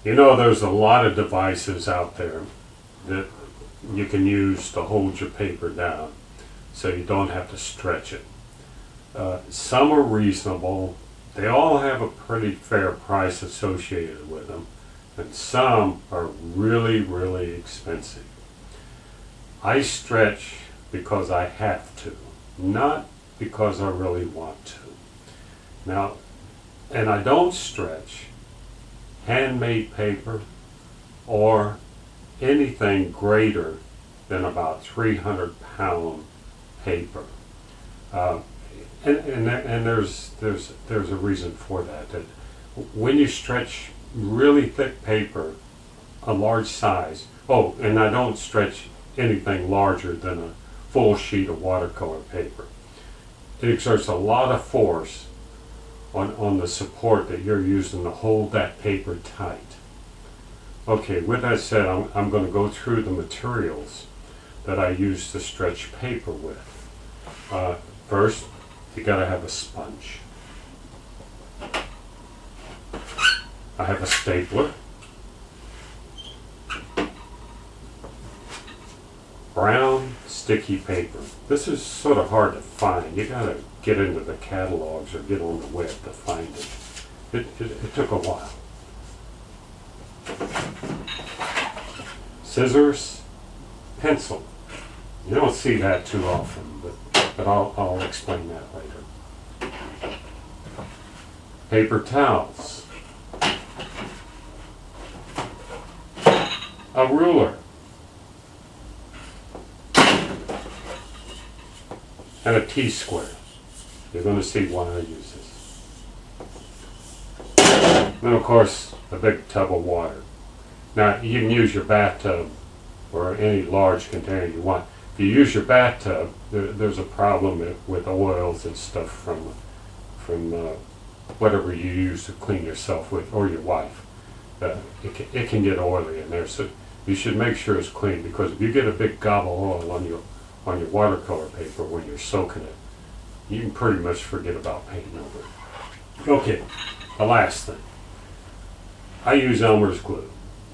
You know, there's a lot of devices out there that you can use to hold your paper down so you don't have to stretch it. Some are reasonable. They all have a pretty fair price associated with them, and some are really, really expensive. I stretch because I have to, not because I really want to. Now, and I don't stretch handmade paper or anything greater than about 300-pound paper. And there's a reason for that. That when you stretch really thick paper, a large size, oh, and I don't stretch anything larger than a full sheet of watercolor paper. It exerts a lot of force on the support that you're using to hold that paper tight. Okay, with that said, I'm going to go through the materials that I use to stretch paper with. First, you got to have a sponge. I have a stapler, brown sticky paper. This is sort of hard to find. You got to get into the catalogs or get on the web to find it. It took a while. Scissors, pencil. You don't see that too often, but I'll explain that later. Paper towels. A ruler. And a T-square. You're going to see why I use this. Then of course, a big tub of water. Now you can use your bathtub or any large container you want. If you use your bathtub, there's a problem with oils and stuff from whatever you use to clean yourself with, or your wife. It can get oily in there, so you should make sure it's clean, because if you get a big gob of oil on your watercolor paper when you're soaking it, you can pretty much forget about painting over it. Okay, the last thing. I use Elmer's glue.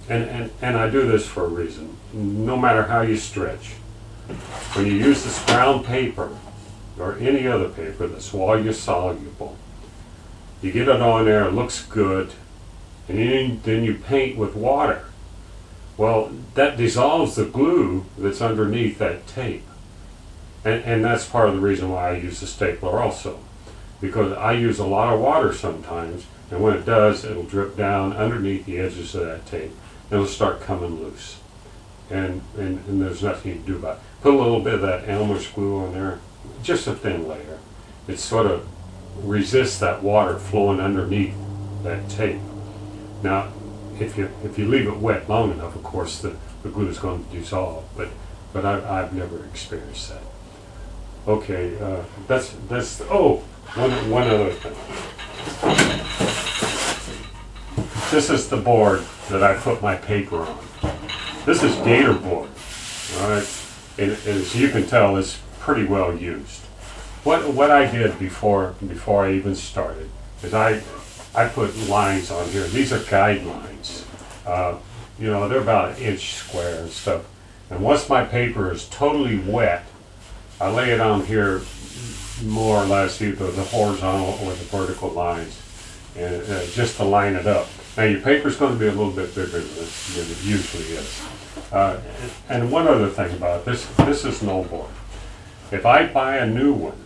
And I do this for a reason. No matter how you stretch, when you use this brown paper or any other paper that's water soluble, you get it on there, it looks good, and then you paint with water. Well, that dissolves the glue that's underneath that tape. And that's part of the reason why I use the stapler also, because I use a lot of water sometimes, and when it does, it'll drip down underneath the edges of that tape. It'll start coming loose, and there's nothing you can do about it. Put a little bit of that Elmer's glue on there, just a thin layer. It sort of resists that water flowing underneath that tape. Now, if you leave it wet long enough, of course, the glue is going to dissolve, but I've never experienced that. Okay, one other thing. This is the board that I put my paper on. This is Gator board, all right? And as you can tell, it's pretty well used. What I did before I even started is I put lines on here. These are guidelines. You know, they're about an inch square and stuff. And once my paper is totally wet, I lay it on here more or less either the horizontal or the vertical lines, and just to line it up. Now your paper's going to be a little bit bigger than it usually is. And one other thing about it, this is no board. If I buy a new one,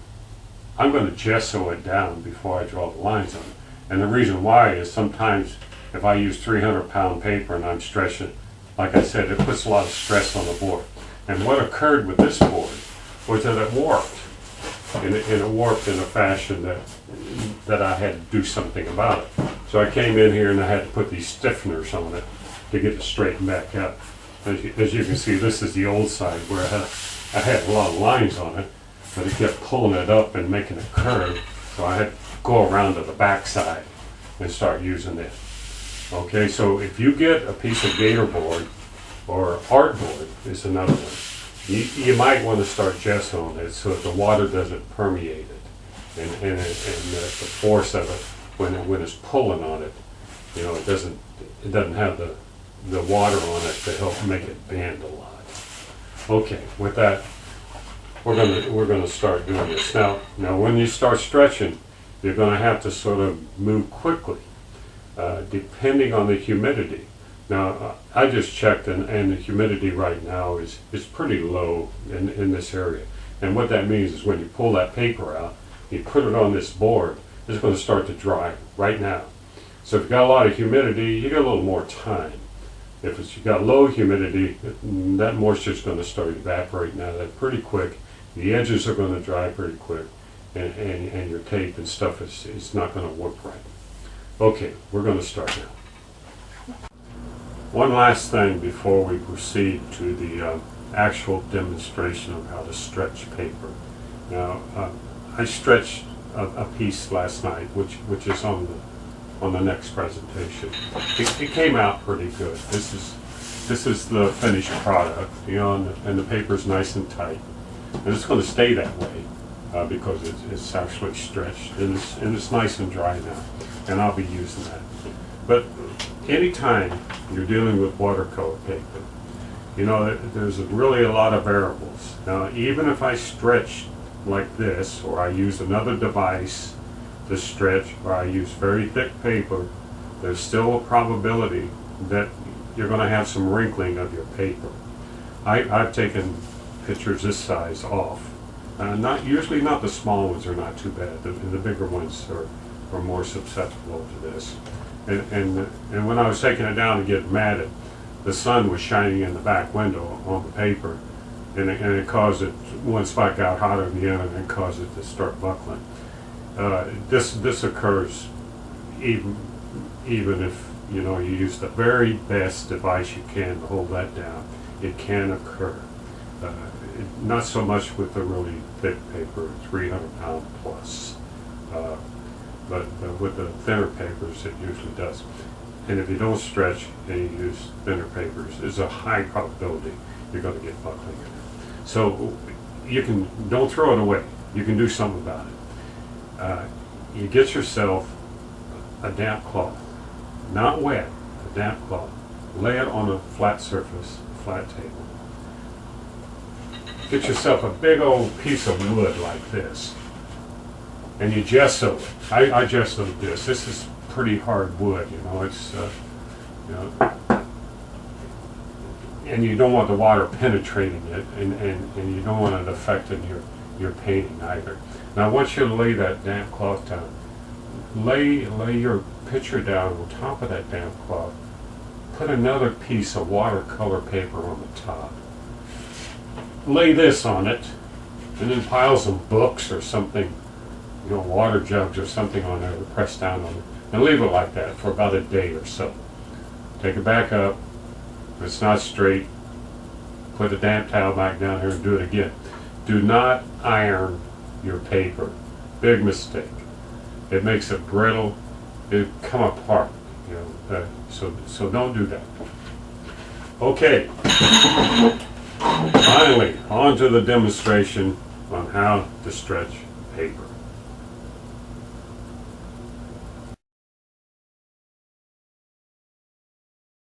I'm going to gesso it down before I draw the lines on it. And the reason why is sometimes if I use 300-pound paper and I'm stretching, like I said, it puts a lot of stress on the board. And what occurred with this board was that it warped. And it warped in a fashion that I had to do something about it. So I came in here and I had to put these stiffeners on it to get it straightened back up. As you can see, this is the old side where I had a lot of lines on it, but it kept pulling it up and making it curve. So I had to go around to the back side and start using it. Okay, so if you get a piece of Gator board, or artboard is another one, you might want to start gessoing it so that the water doesn't permeate it, and the force of it when it's pulling on it it doesn't have the water on it to help make it bend a lot. Okay, with that, we're gonna start doing this. Now when you start stretching, you're gonna have to sort of move quickly, depending on the humidity. Now, I just checked, and the humidity right now is pretty low in this area. And what that means is when you pull that paper out, you put it on this board, it's going to start to dry right now. So if you've got a lot of humidity, you got a little more time. If you've got low humidity, that moisture is going to start evaporating out of that pretty quick. The edges are going to dry pretty quick, and your tape and stuff is not going to work right. Okay, we're going to start now. One last thing before we proceed to the actual demonstration of how to stretch paper. Now, I stretched a piece last night, which is on the next presentation. It came out pretty good. This is the finished product, and the paper's nice and tight, and it's going to stay that way because it's actually stretched, and it's nice and dry now, and I'll be using that. But anytime you're dealing with watercolor paper, there's really a lot of variables. Now, even if I stretch like this, or I use another device to stretch, or I use very thick paper, there's still a probability that you're going to have some wrinkling of your paper. I've taken pictures this size off. Usually not the small ones are not too bad. The bigger ones are more susceptible to this. And when I was taking it down to get it matted, the sun was shining in the back window on the paper, and it caused it, one spot got hotter than the other, and it caused it to start buckling. This occurs even if you use the very best device you can to hold that down. It can occur. Not so much with the really thick paper, 300-pound plus, but with the thinner papers, it usually does. And if you don't stretch and you use thinner papers, there's a high probability you're going to get buckling in it. So don't throw it away. You can do something about it. You get yourself a damp cloth, not wet, a damp cloth. Lay it on a flat surface, flat table. Get yourself a big old piece of wood like this, and you gesso it. I gessoed this. This is pretty hard wood, it's and you don't want the water penetrating it, and you don't want it affecting your painting either. Now, once you lay that damp cloth down, lay your picture down on top of that damp cloth. Put another piece of watercolor paper on the top. Lay this on it, and then pile some books or something, water jugs or something on there to press down on it. And leave it like that for about a day or so. Take it back up. If it's not straight, put a damp towel back down here and do it again. Do not iron your paper. Big mistake. It makes it brittle. It come apart. So don't do that. Okay. Finally, on to the demonstration on how to stretch paper.